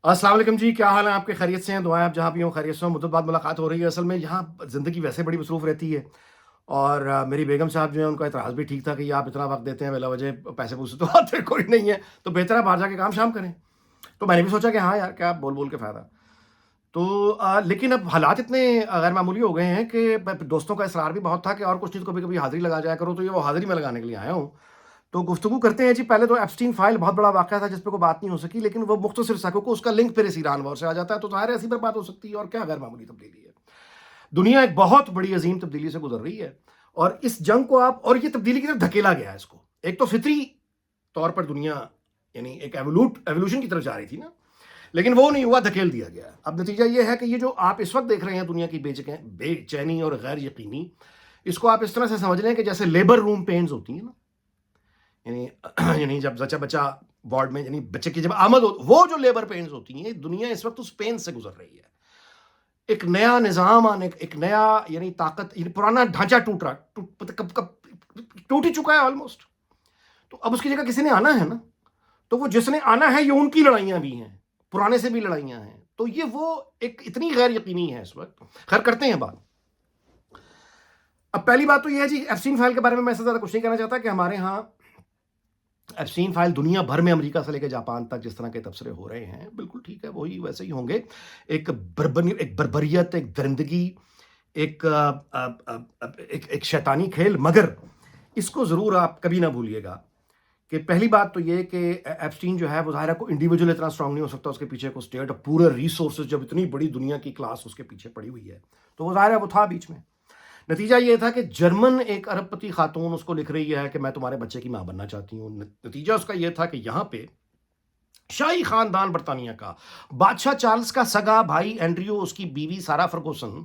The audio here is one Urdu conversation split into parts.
السلام علیکم جی، کیا حال ہے آپ کے؟ خیریت سے ہیں؟ دعائیں آپ جہاں بھی ہوں خیریت سے ہوں۔ مدت بعد ملاقات ہو رہی ہے۔ اصل میں یہاں زندگی ویسے بڑی مصروف رہتی ہے، اور میری بیگم صاحب جو ہیں ان کا اعتراض بھی ٹھیک تھا کہ یہ آپ اتنا وقت دیتے ہیں بلا وجہ پیسے پوسے تو آتے کوئی نہیں ہے، تو بہتر ہے باہر جا کے کام شام کریں۔ تو میں نے بھی سوچا کہ ہاں یار، کیا بول بول کے فائدہ۔ تو لیکن اب حالات اتنے غیر معمولی ہو گئے ہیں کہ دوستوں کا اصرار بھی بہت تھا کہ اور کچھ چیز کبھی کبھی حاضری لگا جایا کرو، تو یہ وہ حاضری میں لگانے کے لیے آیا ہوں۔ تو گفتگو کرتے ہیں جی۔ پہلے تو ایپسٹین فائل بہت بڑا واقعہ تھا جس پہ کوئی بات نہیں ہو سکی، لیکن وہ مختصر سا، کیونکہ اس کا لنک پھر اس ایران وار سے آ جاتا ہے، تو ظاہر ہے اسی پر بات ہو سکتی ہے، اور کیا غیر معمولی تبدیلی ہے۔ دنیا ایک بہت بڑی عظیم تبدیلی سے گزر رہی ہے، اور اس جنگ کو آپ، اور یہ تبدیلی کی طرف دھکیلا گیا ہے اس کو۔ ایک تو فطری طور پر دنیا یعنی ایک ایوولوشن کی طرف جا رہی تھی نا، لیکن وہ نہیں ہوا، دھکیل دیا گیا۔ اب نتیجہ یہ ہے کہ یہ جو آپ اس وقت دیکھ رہے ہیں دنیا کی بے چینی اور غیر یقینی، اس کو آپ اس طرح سے سمجھ لیں کہ جیسے لیبر روم پینز ہوتی ہیں نا، یعنی یعنی جب بچہ وارڈ میں، یعنی بچے کی جب آمد ہو، وہ جو لیبر پینز ہوتی ہیں، دنیا اس وقت اس پین سے گزر رہی ہے۔ ایک نیا نظام آنے، ایک نیا یعنی طاقت، یعنی پرانا ڈھانچہ ٹوٹ رہا، کب کب ٹوٹ ہی چکا ہے آلموسٹ۔ تو اب اس کی جگہ کسی نے آنا ہے نا، تو وہ جس نے آنا ہے، یہ ان کی لڑائیاں بھی ہیں، پرانے سے بھی لڑائیاں ہیں، تو یہ وہ ایک اتنی غیر یقینی ہے اس وقت۔ خیر کرتے ہیں بات۔ اب پہلی بات تو یہ ہے جی، ایفسٹین فائل کے بارے میں سے زیادہ کچھ نہیں کہنا چاہتا کہ ہمارے ہاں ایپسٹین فائل دنیا بھر میں، امریکہ سے لے کے جاپان تک جس طرح کے تبصرے ہو رہے ہیں، بالکل ٹھیک ہے، وہی ویسے ہی ہوں گے۔ ایک بربریت، ایک درندگی، ایک ایک شیطانی کھیل، مگر اس کو ضرور آپ کبھی نہ بھولیے گا کہ پہلی بات تو یہ کہ ایپسٹین جو ہے وہ ظاہر ہے کو انڈیویجول اتنا اسٹرانگ نہیں ہو سکتا، اس کے پیچھے کو اسٹیٹ پورے ریسورسز، جب اتنی بڑی دنیا کی کلاس اس کے پیچھے پڑی ہوئی ہے، تو وہ ظاہر ہے وہ تھا بیچ میں۔ نتیجہ یہ تھا کہ جرمن ایک ارب پتی خاتون اس کو لکھ رہی ہے کہ میں تمہارے بچے کی ماں بننا چاہتی ہوں۔ نتیجہ اس کا یہ تھا کہ یہاں پہ شاہی خاندان برطانیہ کا بادشاہ چارلز کا سگا بھائی اینڈریو، اس کی بیوی سارا فرگوسن،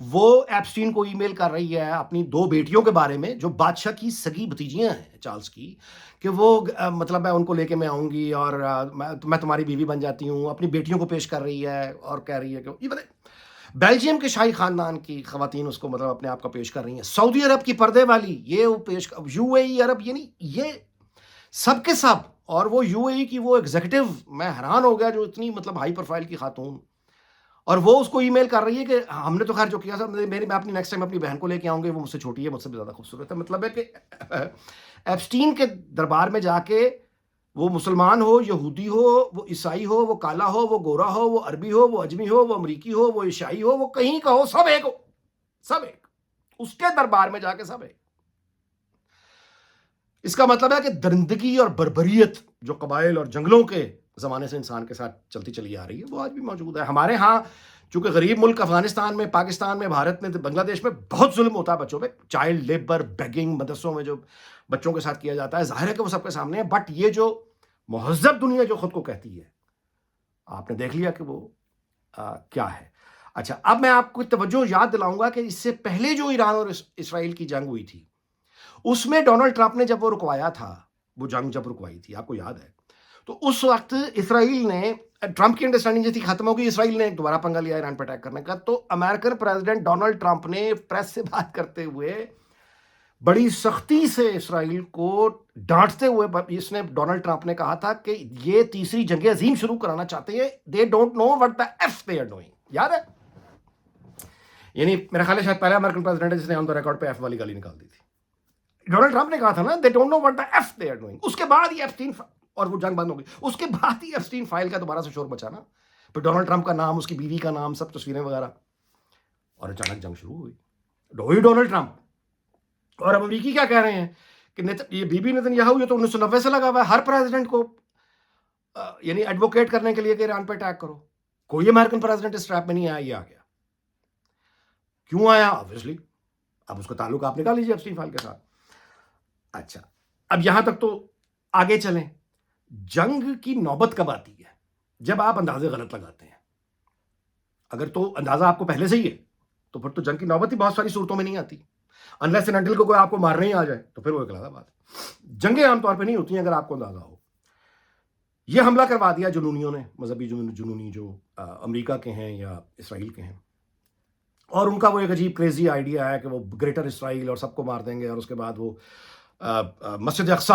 وہ ایپسٹین کو ای میل کر رہی ہے اپنی دو بیٹیوں کے بارے میں جو بادشاہ کی سگی بھتیجیاں ہیں چارلز کی، کہ وہ مطلب میں ان کو لے کے میں آؤں گی، اور میں تمہاری بیوی بن جاتی ہوں۔ اپنی بیٹیوں کو پیش کر رہی ہے اور کہہ رہی ہے کہ یہ بیلجیم کے شاہی خاندان کی خواتین اس کو مطلب اپنے آپ کا پیش کر رہی ہیں، سعودی عرب کی پردے والی یہ وہ یو اے ای عرب، یعنی یہ سب کے سب، اور وہ یو اے ای کی وہ ایگزیکٹو، میں حیران ہو گیا جو اتنی مطلب ہائی پروفائل کی خاتون، اور وہ اس کو ای میل کر رہی ہے کہ ہم نے تو خیر جو کیا تھا، میں اپنی نیکسٹ ٹائم اپنی بہن کو لے کے آؤں گی، وہ مجھ سے چھوٹی ہے، مجھ سے بھی زیادہ خوبصورت ہے۔ مطلب ہے کہ ایپسٹین کے دربار میں جا کے، وہ مسلمان ہو، یہودی ہو، وہ عیسائی ہو، وہ کالا ہو، وہ گورا ہو، وہ عربی ہو، وہ اجمی ہو، وہ امریکی ہو، وہ ایشائی ہو، وہ کہیں کا ہو، سب ایک ہو، سب ایک، اس کے دربار میں جا کے سب ایک۔ اس کا مطلب ہے کہ درندگی اور بربریت جو قبائل اور جنگلوں کے زمانے سے انسان کے ساتھ چلتی چلی آ رہی ہے، وہ آج بھی موجود ہے ہمارے ہاں۔ چونکہ غریب ملک افغانستان میں، پاکستان میں، بھارت میں، بنگلہ دیش میں بہت ظلم ہوتا ہے بچوں پہ، چائلڈ لیبر، بیگنگ، مدرسوں میں جو بچوں کے ساتھ کیا جاتا ہے، ظاہر ہے کہ وہ سب کے سامنے ہے۔ بٹ یہ جو مہذب دنیا جو خود کو کہتی ہے، آپ نے دیکھ لیا کہ وہ کیا ہے۔ اچھا، اب میں آپ کو توجہ یاد دلاؤں گا کہ اس سے پہلے جو ایران اور اسرائیل کی جنگ ہوئی تھی، اس میں ڈونلڈ ٹرمپ نے جب وہ رکوایا تھا، وہ جنگ جب رکوائی تھی، آپ کو یاد ہے، تو اس وقت اسرائیل نے، ٹرمپ کی انڈرسٹینڈنگ جو تھی ختم ہو گئی، اسرائیل نے ایک دوبارہ پنگا لیا ایران پہ اٹیک کرنے کا، تو امریکن پریزیڈنٹ ڈونلڈ ٹرمپ نے پریس سے بات کرتے ہوئے بڑی سختی سے اسرائیل کو ڈانٹتے ہوئے، اس نے، ڈونلڈ ٹرمپ نے کہا تھا کہ یہ تیسری جنگ عظیم شروع کرانا چاہتے ہیں، they don't know what the F they are doing, یاد ہے؟ یعنی میرا خیال ہے شاید پہلا امریکن پریزیڈنٹ ہے جس نے آن دا ریکارڈ پہ ایف والی گالی نکال دی تھی۔ ڈونلڈ ٹرمپ نے کہا تھا نا، they don't know what the F they are doing. اس کے بعد ہی ایپسٹین، اور وہ جنگ بند ہو گئی، اس کے بعد ہی ایپسٹین فائل کا دوبارہ سے شور بچانا، پھر ڈونلڈ ٹرمپ کا نام، اس کی بیوی کا نام، سب تصویریں وغیرہ، اور اچانک جنگ شروع ہوئی، وہی ڈونلڈ ٹرمپ۔ اور اب امریکی کیا کہہ رہے ہیں کہ یہ بی بی نتنیاہو، یہ تو 1990 سے لگا ہوا ہے ہر پریزیڈنٹ کو یعنی ایڈوکیٹ کرنے کے لیے کہ ایران پہ اٹیک کرو، کوئی امریکن پریزیڈنٹ اس ٹریپ میں نہیں آیا، یہ آ گیا۔ کیوں آیا؟ آبویسلی اب اس کا تعلق آپ نکال لیجیے ایپسٹین فائل کے ساتھ۔ اچھا، اب یہاں تک تو آگے چلیں۔ جنگ کی نوبت کب آتی ہے؟ جب آپ اندازے غلط لگاتے ہیں۔ اگر تو اندازہ آپ کو پہلے سے ہی ہے تو پھر تو جنگ کی نوبت ہی بہت ساری صورتوں میں نہیں آتی، انلیس اینڈ انٹل کو کوئی آپ کو مارنے ہی آ جائے، تو پھر وہ ایک علیحدہ بات ہے۔ جنگیں عام طور پہ نہیں ہوتی ہیں اگر آپ کو اندازہ ہو۔ یہ حملہ کروا دیا جنونیوں نے، مذہبی جنونی جو امریکہ کے ہیں یا اسرائیل کے ہیں، اور ان کا وہ ایک عجیب کریزی آئیڈیا ہے کہ وہ گریٹر اسرائیل اور سب کو مار دیں گے، اور اس کے بعد وہ مسجد اقصی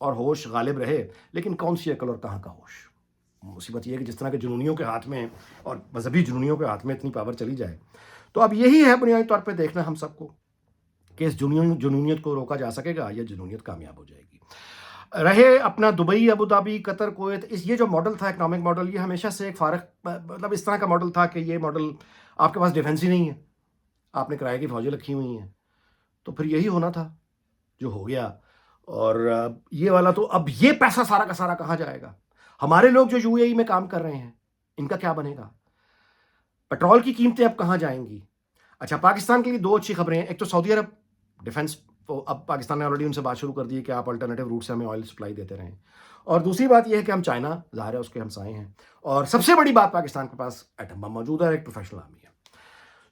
اور ہوش غالب رہے، لیکن کون سی عقل اور کہاں کا ہوش؟ مصیبت یہ ہے کہ جس طرح کے جنونیوں کے ہاتھ میں اور مذہبی جنونیوں کے ہاتھ میں اتنی پاور چلی جائے، تو اب یہی ہے بنیادی طور پہ دیکھنا ہم سب کو کہ اس جنونیت کو روکا جا سکے گا یا جنونیت کامیاب ہو جائے گی۔ رہے اپنا دبئی، ابو ظہبی، قطر، کویت، یہ جو ماڈل تھا اکنامک ماڈل، یہ ہمیشہ سے ایک فارغ مطلب اس طرح کا ماڈل تھا کہ یہ ماڈل آپ کے پاس ڈیفینس ہی نہیں ہے، آپ نے کرائے کی فوجیں رکھی ہوئی ہیں، تو پھر یہی ہونا تھا جو ہو گیا۔ اور یہ والا تو اب یہ پیسہ سارا کا سارا کہاں جائے گا؟ ہمارے لوگ جو یو اے ای میں کام کر رہے ہیں ان کا کیا بنے گا؟ پیٹرول کی قیمتیں اب کہاں جائیں گی؟ اچھا، پاکستان کے لیے دو اچھی خبریں ہیں۔ ایک تو سعودی عرب ڈیفینس، اب پاکستان نے آلریڈی ان سے بات شروع کر دی ہے کہ آپ الٹرنیٹیو روٹ سے ہمیں آئل سپلائی دیتے رہیں، اور دوسری بات یہ ہے کہ ہم چائنا، ظاہر ہے اس کے ہمسائے ہیں، اور سب سے بڑی بات پاکستان کے پاس ایٹم بم موجود ہے، ایک پروفیشنل آرمی ہے۔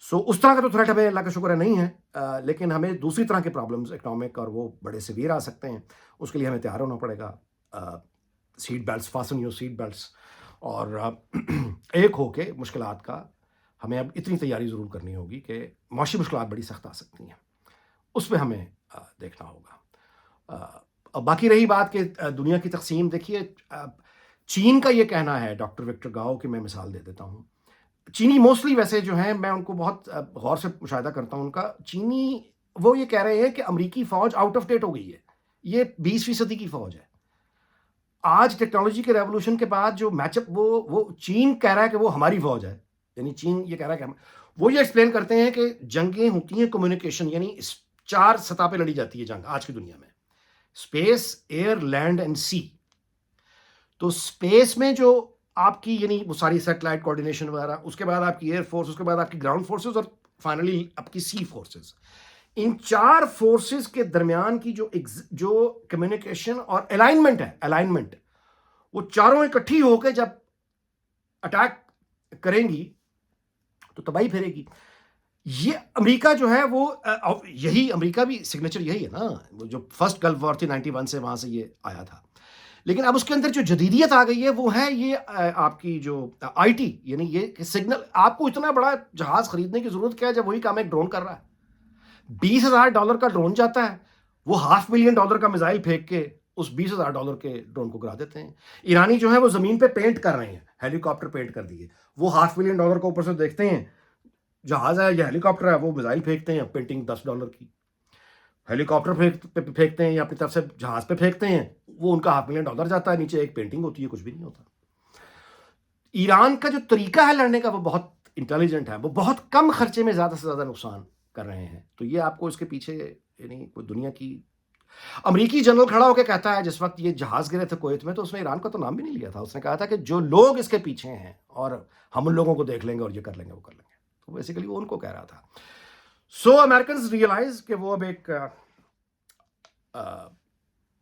سو اس طرح کا تو تھریٹ ہمیں اللہ کا شکر ہے نہیں ہے، لیکن ہمیں دوسری طرح کے پرابلمز اکنامک اور وہ بڑے سیویئر آ سکتے ہیں، اس کے لیے ہمیں تیار ہونا پڑے گا۔ Seat belts, fasten your seat belts, اور ایک ہو کے مشکلات کا ہمیں اب اتنی تیاری ضرور کرنی ہوگی کہ معاشی مشکلات بڑی سخت آ سکتی ہیں، اس پہ ہمیں دیکھنا ہوگا۔ اب باقی رہی بات کہ دنیا کی تقسیم، دیکھیے چین کا یہ کہنا ہے، ڈاکٹر وکٹر گاؤ کی میں مثال دے دیتا ہوں، چینی موسٹلی ویسے جو ہیں، میں ان کو بہت غور سے مشاہدہ کرتا ہوں ان کا، چینی وہ یہ کہہ رہے ہیں کہ امریکی فوج آؤٹ آف ڈیٹ ہو گئی ہے، یہ 20ویں صدی کی فوج ہے۔ آج ٹیکنالوجی کے ریولوشن کے بعد جو میچ اپ وہ چین کہہ رہا ہے کہ وہ ہماری فوج ہے، یعنی چین یہ کہہ رہا ہے کہ وہ یہ ایکسپلین کرتے ہیں کہ جنگیں ہوتی ہیں کمیونیکیشن، یعنی 4 سطح پہ لڑی جاتی ہے جنگ آج کی دنیا میں، اسپیس، ایئر، لینڈ اینڈ سی۔ تو اسپیس میں جو آپ کی یعنی وہ ساری سیٹلائٹ کوآرڈینیشن وغیرہ، اس کے بعد آپ کی ایئر فورس، اس کے بعد آپ کی گراؤنڈ فورسز، اور فائنلی آپ کی سی فورسز، ان 4 فورسز کے درمیان کی جو کمیونیکیشن اور الائنمنٹ ہے، الائنمنٹ وہ چاروں اکٹھی ہو کے جب اٹیک کریں گی تو تباہی پھیرے گی۔ یہ امریکہ جو ہے وہ یہی امریکہ بھی سگنیچر یہی ہے نا، وہ جو فرسٹ گلف وار تھی 91 سے، وہاں سے یہ آیا تھا، لیکن اب اس کے اندر جو جدیدیت آ گئی ہے وہ ہے یہ آپ کی جو آئی ٹی، یعنی یہ سگنل، آپ کو اتنا بڑا جہاز خریدنے کی ضرورت کیا ہے جب وہی کام ایک ڈرون کر رہا ہے۔ $20,000 کا ڈرون جاتا ہے، وہ $500,000 کا میزائل پھینک کے اس $20,000 کے ڈرون کو گرا دیتے ہیں۔ ایرانی جو ہے وہ زمین پہ پینٹ کر رہے ہیں، ہیلی کاپٹر پینٹ کر دیے، وہ $500,000 کا اوپر سے دیکھتے ہیں جہاز ہے یا ہیلی کاپٹر ہے، وہ میزائل پھینکتے ہیں، پینٹنگ $10 کی، ہیلی کاپٹر پھینکتے ہیں یا اپنی طرف سے جہاز پہ پھینکتے ہیں، وہ ان کا $500,000 جاتا ہے، نیچے ایک پینٹنگ ہوتی ہے، کچھ بھی نہیں ہوتا۔ ایران کا جو طریقہ ہے لڑنے کا وہ بہت انٹیلیجنٹ ہے، وہ بہت کم خرچے میں زیادہ سے زیادہ نقصان کر رہے ہیں۔ تو یہ آپ کو اس کے پیچھے یعنی کوئی دنیا کی، امریکی جنرل کھڑا ہو کے کہتا ہے جس وقت یہ جہاز گرے تھے کویت میں، تو اس نے ایران کا تو نام بھی نہیں لیا تھا، اس نے کہا تھا کہ جو لوگ اس کے پیچھے ہیں اور ہم ان لوگوں کو دیکھ لیں گے اور یہ کر لیں گے، وہ کر لیں گے۔ تو بیسیکلی وہ ان کو کہہ رہا تھا۔ سو امیرکنز ریئلائز کہ وہ اب ایک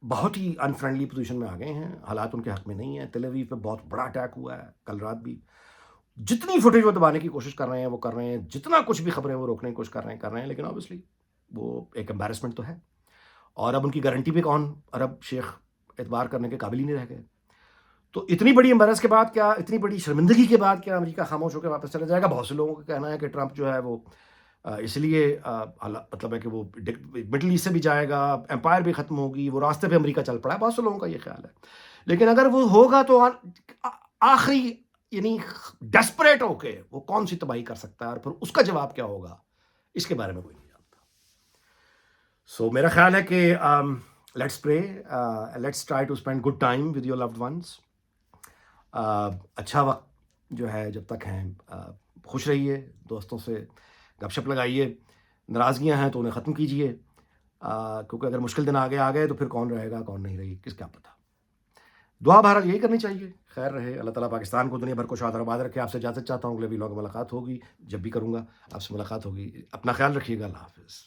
بہت ہی انفرینڈلی پوزیشن میں آ گئے ہیں، حالات ان کے حق میں نہیں ہیں۔ تل اویو پہ بہت بڑا اٹیک ہوا ہے کل رات بھی، جتنی فوٹیج وہ دبانے کی کوشش کر رہے ہیں وہ کر رہے ہیں، جتنا کچھ بھی خبریں وہ روکنے کی کوشش کر رہے ہیں، لیکن obviously وہ ایک امبیرسمنٹ تو ہے، اور اب ان کی گارنٹی پہ کون عرب شیخ اعتبار کرنے کے قابل ہی نہیں رہ گئے۔ تو اتنی بڑی امبیرس کے بعد کیا، اتنی بڑی شرمندگی کے بعد کیا امریکہ خاموش ہو کے واپس چلا جائے گا؟ بہت سے لوگوں کا کہنا ہے کہ ٹرمپ جو ہے وہ اس لیے مطلب ہے کہ وہ مڈل ایسٹ سے بھی جائے گا، امپائر بھی ختم ہوگی، وہ راستے پہ امریکہ چل پڑا ہے، بہت سے لوگوں کا یہ خیال ہے۔ لیکن اگر وہ ہوگا تو آخری یعنی ڈیسپریٹ ہو کے وہ کون سی تباہی کر سکتا ہے، اور پھر اس کا جواب کیا ہوگا اس کے بارے میں کوئی نہیں جانتا۔ سو میرا خیال ہے کہ let's pray, let's try to spend good time with your loved ones. اچھا وقت جو ہے جب تک ہیں خوش رہیے، دوستوں سے گپ شپ لگائیے، ناراضگیاں ہیں تو انہیں ختم کیجیے، کیونکہ اگر مشکل دن آگے آ گئے تو پھر کون رہے گا کون نہیں رہے کس کیا پتہ۔ دعا بہرحال یہی کرنی چاہیے، خیر رہے، اللہ تعالیٰ پاکستان کو دنیا بھر کو شاد اور آباد رکھے۔ آپ سے اجازت چاہتا ہوں، اگلے ویلاگ میں ملاقات ہوگی، جب بھی کروں گا آپ سے ملاقات ہوگی۔ اپنا خیال رکھیے گا، اللہ حافظ۔